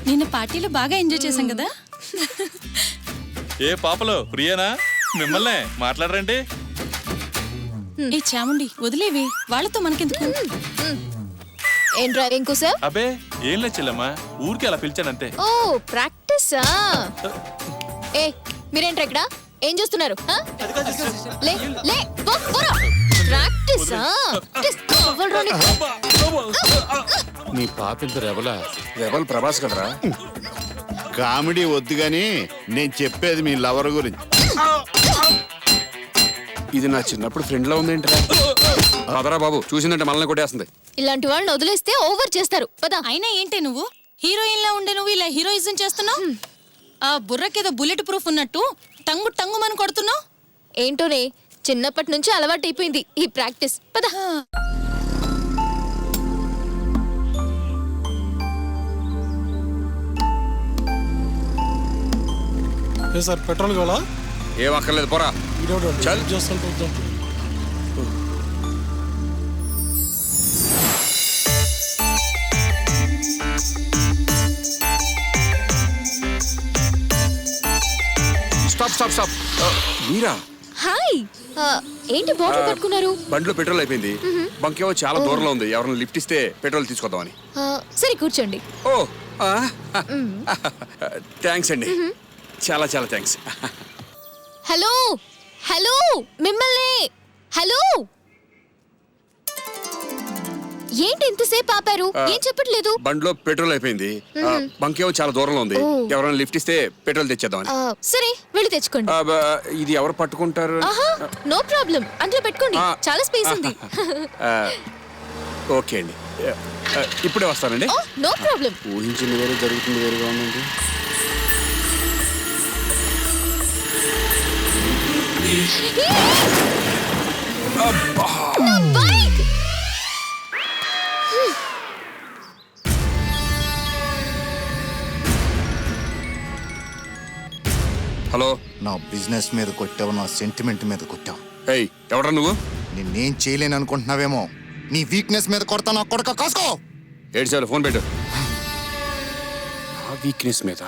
నిన్న పార్టీలో బాగా ఎంజాయ్ చేశాం కదా. ఏ పాపలో ప్రియేనా? మిమ్మల్నే మాట్లాడరండి. ఏ చాముండి వదిలేవి, వాళ్ళతో మనకెందుకు. ఏంట్రా ఏం కూసా? అబే ఏం లేదు చెల్లమ్మా, ఊరికి అలా పిలిచానంతే. ఓ ప్రాక్టీసా? ఏ మీరేంట్రా ఇక్కడ ఏం చూస్తున్నారు? లే లే పోరా. ప్రాక్టీసా? నీ పాపింత రెబలా? రెబల్ ప్రభాస్ కదరా. కామెడీ వద్దు గాని నేను చెప్పేది మీ లవర్ గురించి. ఇది నా చిన్నప్పుడు ఫ్రెండ్ లా ఉందేంట్రా? పదరా బాబు, చూసిందంటే మనల్ని కొట్టేస్తుంది. ఇలాంటి వాళ్ళని వదిలేస్తే ఓవర్ చేస్తారు. పదా. అయినా ఏంటే నువ్వు హీరోయిన్ లా ఉండే నువ్వు ఇలా హీరోయిజం చేస్తున్నావు? ఆ బుర్రకేదో బుల్లెట్ ప్రూఫ్ ఉన్నట్టు టంగు టంగు మన కొడుతున్నావు. ఏంటోనే చిన్నప్పటి నుంచి అలవాటు అయిపోయింది ఈ ప్రాక్టీస్. పదా. సార్ పెట్రోల్ కావాలా? ఏం అక్కర్లేదు పోరా. చల్. Stop stop stop. మీరా? హాయ్. ఏంటి బాటిల్ పట్టుకున్నారు? బండిలో పెట్రోల్ అయిపోయింది. బంకేవో చాలా దూరంలో ఉంది. ఎవరైనా లిఫ్ట్ ఇస్తే పెట్రోల్ తీసుకొద్దామని. సరే కూర్చోండి. ఓ థ్యాంక్స్ అండి, చాలా చాలా థ్యాంక్స్. హలో హలో మిమ్మల్ని. హలో ఏంటి ఇంతసేపు ఆపారు? ఏం చెప్పట్లేదు? బండిలో పెట్రోల్ అయిపోయింది. బంకేవో చాలా దూరంలో ఉంది. ఎవరైనా లిఫ్ట్ ఇస్తే పెట్రోల్ తెచ్చేద్దామని. సరే వెళ్ళి తెచ్చుకోండి. ఇది ఎవరు పట్టుకుంటారు? నో ప్రాబ్లం, అందులో పెట్టుకోండి. చాలా స్పేస్ ఉంది. ఓకే అండి, ఇప్పుడే వస్తానండి. No problem. ఊహించింది వేరే, జరుగుతుంది వేరుగా ఉందండి. బైక్. హలో. నా బిజినెస్ మీద కొట్టావు, నా సెంటిమెంట్ మీద కొట్టావు. ఏయ్ ఎవడ్రా నువ్వు? నిన్నేం చేయలేను అనుకుంటున్నావేమో. నీ వీక్నెస్ మీద కొడతా, నా కొడక కాసుకో. ఏడు సార్లు ఫోన్ పెట్టు. నా వీక్నెస్ మీద